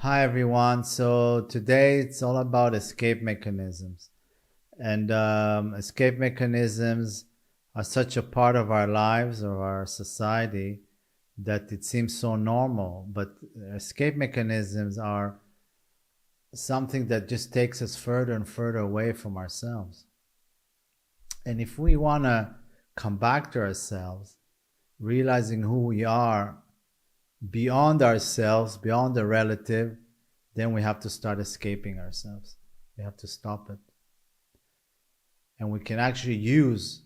Hi everyone. So today it's all about escape mechanisms. And escape mechanisms are such a part of our lives or our society that it seems so normal. But escape mechanisms are something that just takes us further and further away from ourselves. And if we want to come back to ourselves, realizing who we are beyond ourselves, beyond the relative, then we have to start escaping ourselves. We have to stop it. And we can actually use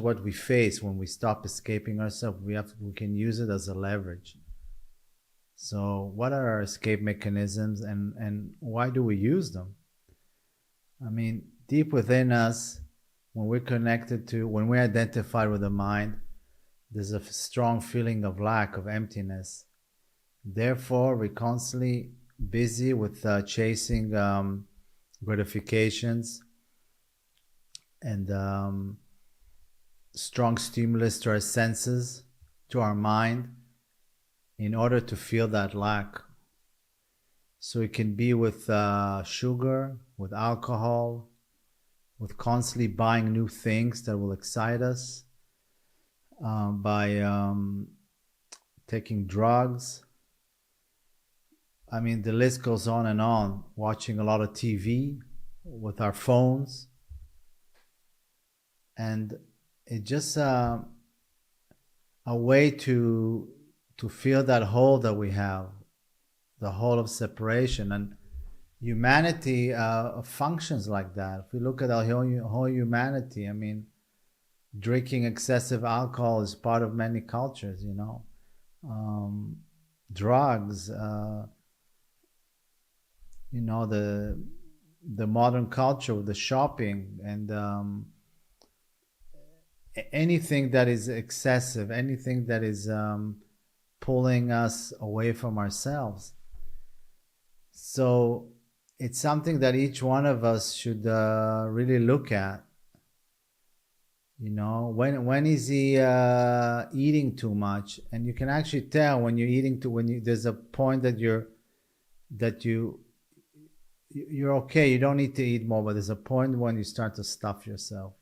what we face when we stop escaping ourselves. We can use it as a leverage. So what are our escape mechanisms, and why do we use them? I mean, deep within us, when we're identified with the mind, there's a strong feeling of lack, of emptiness. Therefore, we're constantly busy with chasing gratifications and strong stimulus to our senses, to our mind, in order to feel that lack. So it can be with sugar, with alcohol, with constantly buying new things that will excite us, by taking drugs. I mean, the list goes on and on. Watching a lot of TV with our phones. And it's just a way to feel that hole that we have, the hole of separation. And humanity functions like that. If we look at our whole humanity, I mean, drinking excessive alcohol is part of many cultures, drugs, the modern culture with the shopping and anything that is excessive, anything that is pulling us away from ourselves. So it's something that each one of us should really look at. When is he eating too much? And you can actually tell when you're eating there's a point that you're okay, you don't need to eat more, but there's a point when you start to stuff yourself,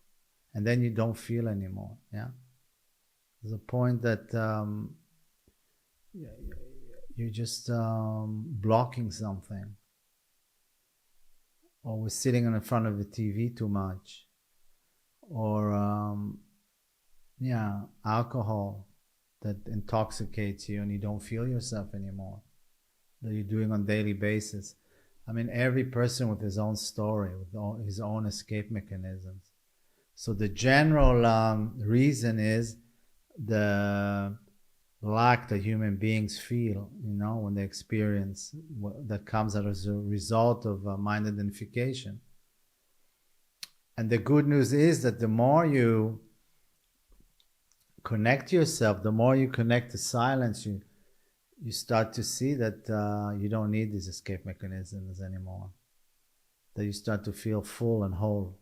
and then you don't feel anymore. Yeah, there's a point that you're just blocking something, or we're sitting in front of the TV too much, or alcohol that intoxicates you and you don't feel yourself anymore, that you're doing on a daily basis. I mean, every person with his own story, with his own escape mechanisms. So the general reason is the lack that human beings feel, when they experience that comes as a result of mind identification. And the good news is that the more you connect yourself, the more you connect to silence, you start to see that you don't need these escape mechanisms anymore. That you start to feel full and whole,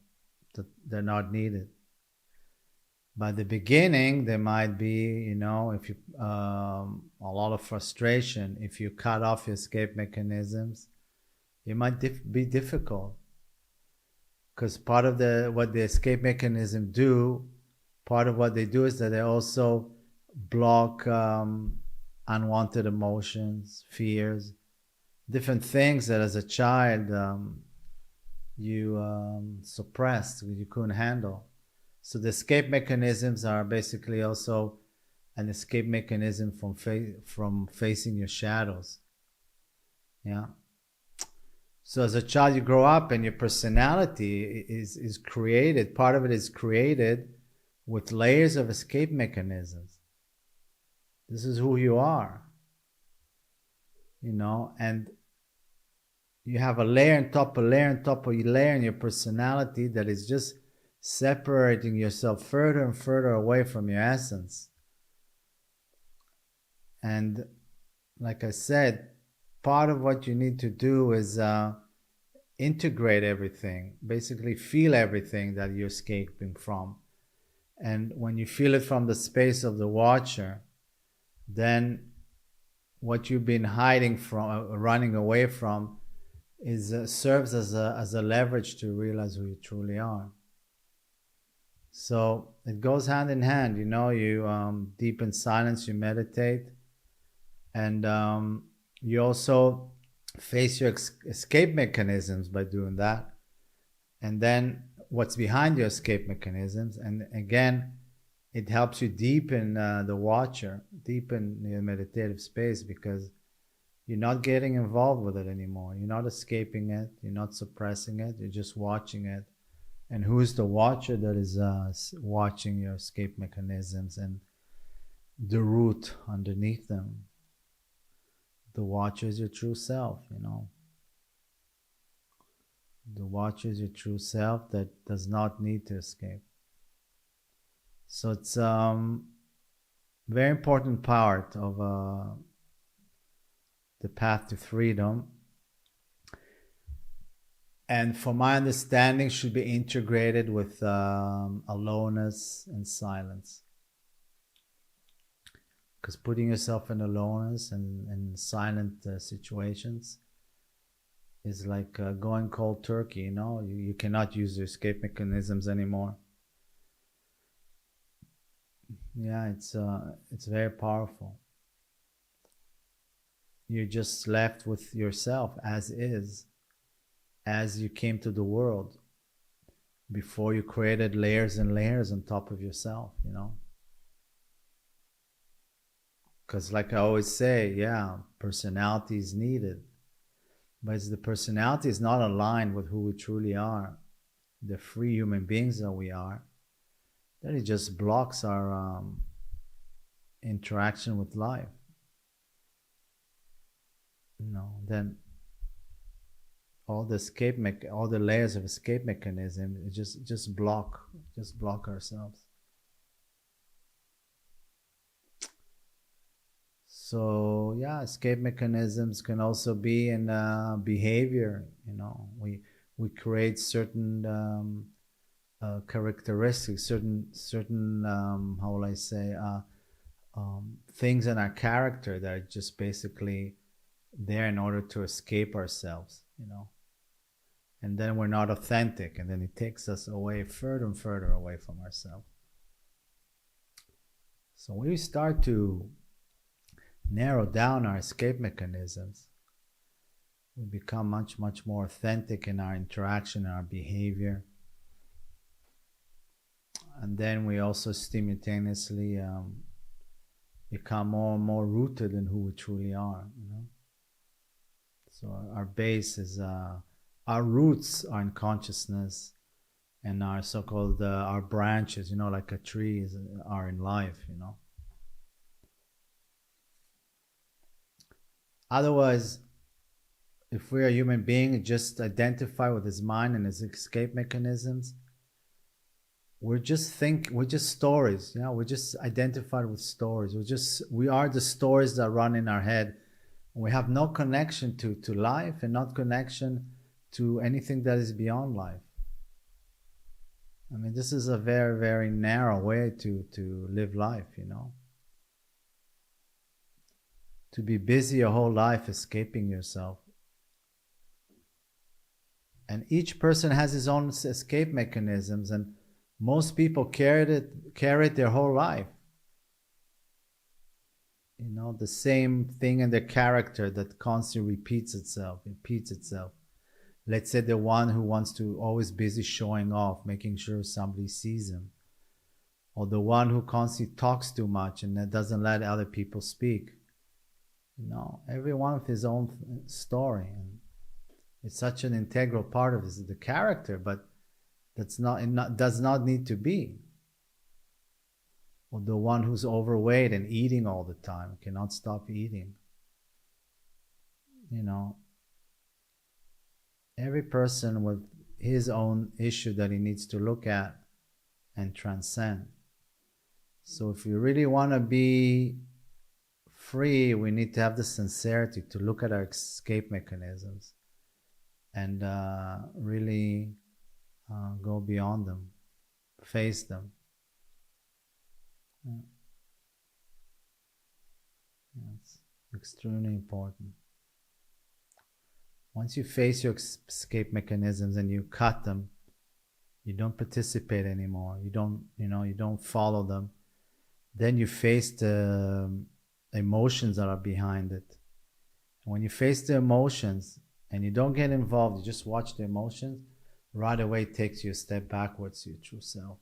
that they're not needed. By the beginning, there might be, if you a lot of frustration. If you cut off your escape mechanisms, it might be difficult, because part of what the escape mechanism do, part of what they do is that they also block unwanted emotions, fears, different things that as a child you suppressed, you couldn't handle. So the escape mechanisms are basically also an escape mechanism from facing your shadows. Yeah. So as a child, you grow up and your personality is created. Part of it is created with layers of escape mechanisms. This is who you are. And you have a layer on top of layer on top of layer in your personality that is just separating yourself further and further away from your essence. And like I said, part of what you need to do is integrate everything, basically feel everything that you're escaping from. And when you feel it from the space of the watcher, then what you've been hiding from, running away from, is serves as a leverage to realize who you truly are. So it goes hand in hand. You deep in silence, you meditate, and you also face your escape mechanisms by doing that. And then what's behind your escape mechanisms, and again, it helps you deepen the watcher, deepen your meditative space, because you're not getting involved with it anymore. You're not escaping it. You're not suppressing it. You're just watching it. And who's the watcher that is watching your escape mechanisms and the root underneath them? The watcher is your true self, The watcher is your true self that does not need to escape. So it's very important part of the path to freedom, and for my understanding should be integrated with aloneness and silence, because putting yourself in aloneness and silent situations is like going cold turkey. You cannot use your escape mechanisms anymore. Yeah, it's very powerful. You're just left with yourself as is, as you came to the world, before you created layers and layers on top of yourself, Because like I always say, yeah, personality is needed, but the personality is not aligned with who we truly are, the free human beings that we are, then it just blocks our interaction with life. Then all the layers of escape mechanism just block ourselves. So yeah, escape mechanisms can also be in behavior. We create certain characteristics, certain how will I say, things in our character that are just basically there in order to escape ourselves, and then we're not authentic, and then it takes us away, further and further away from ourselves. So when we start to narrow down our escape mechanisms, we become much, much more authentic in our interaction, our behavior. And then we also simultaneously become more and more rooted in who we truly are. So our base is, our roots are in consciousness, and our so-called, our branches, like a tree, are in life, Otherwise, if we're a human being, just identify with his mind and his escape mechanisms, we're just stories. We're just identified with stories. We are the stories that run in our head. We have no connection to life, and not connection to anything that is beyond life. I mean, this is a very, very narrow way to live life, To be busy your whole life escaping yourself. And each person has his own escape mechanisms, and most people carry it their whole life. The same thing in their character that constantly repeats itself. Let's say the one who wants to always busy showing off, making sure somebody sees him. Or the one who constantly talks too much and doesn't let other people speak. Everyone with his own story. And it's such an integral part of the character, but does not need to be. Or the one who's overweight and eating all the time, cannot stop eating. Every person with his own issue that he needs to look at and transcend. So if you really want to be free, we need to have the sincerity to look at our escape mechanisms and really go beyond them, face them. Yes. Extremely important. Once you face your escape mechanisms and you cut them, you don't participate anymore. You don't follow them. Then you face the emotions that are behind it. And when you face the emotions and you don't get involved, you just watch the emotions, right away it takes you a step backwards to your true self.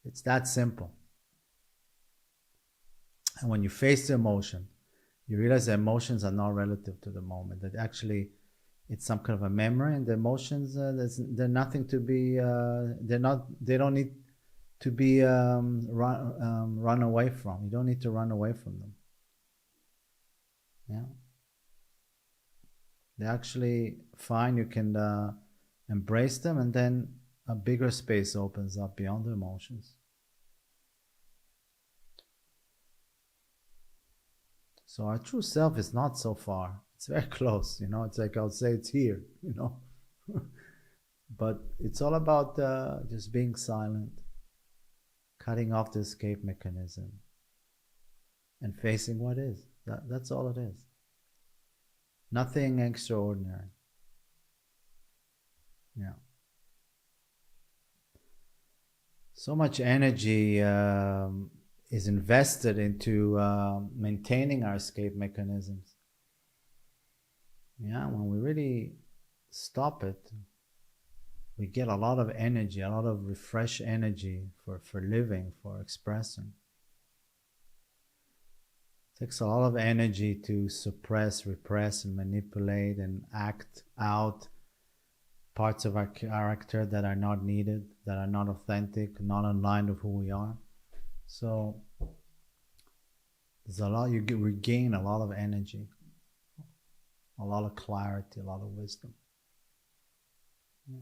It's that simple. And when you face the emotion, you realize the emotions are not relative to the moment. That actually, it's some kind of a memory, and the emotions they're nothing to be. They're not. They don't need to be run away from. You don't need to run away from them. Yeah, they're actually fine. You can embrace them, and then a bigger space opens up beyond the emotions. So our true self is not so far. It's very close, It's like I'll say it's here. But it's all about just being silent, cutting off the escape mechanism, and facing what is. That's all it is. Nothing extraordinary. Yeah. So much energy is invested into maintaining our escape mechanisms. Yeah, when we really stop it, we get a lot of energy, a lot of refresh energy for living, for expressing. It takes a lot of energy to suppress, repress, and manipulate and act out parts of our character that are not needed, that are not authentic, not aligned with who we are. So there's a lot, you regain a lot of energy, a lot of clarity, a lot of wisdom. Yeah.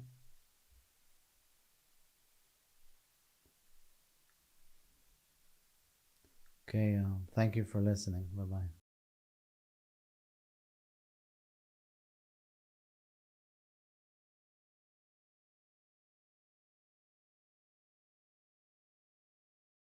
Okay, thank you for listening. Bye-bye.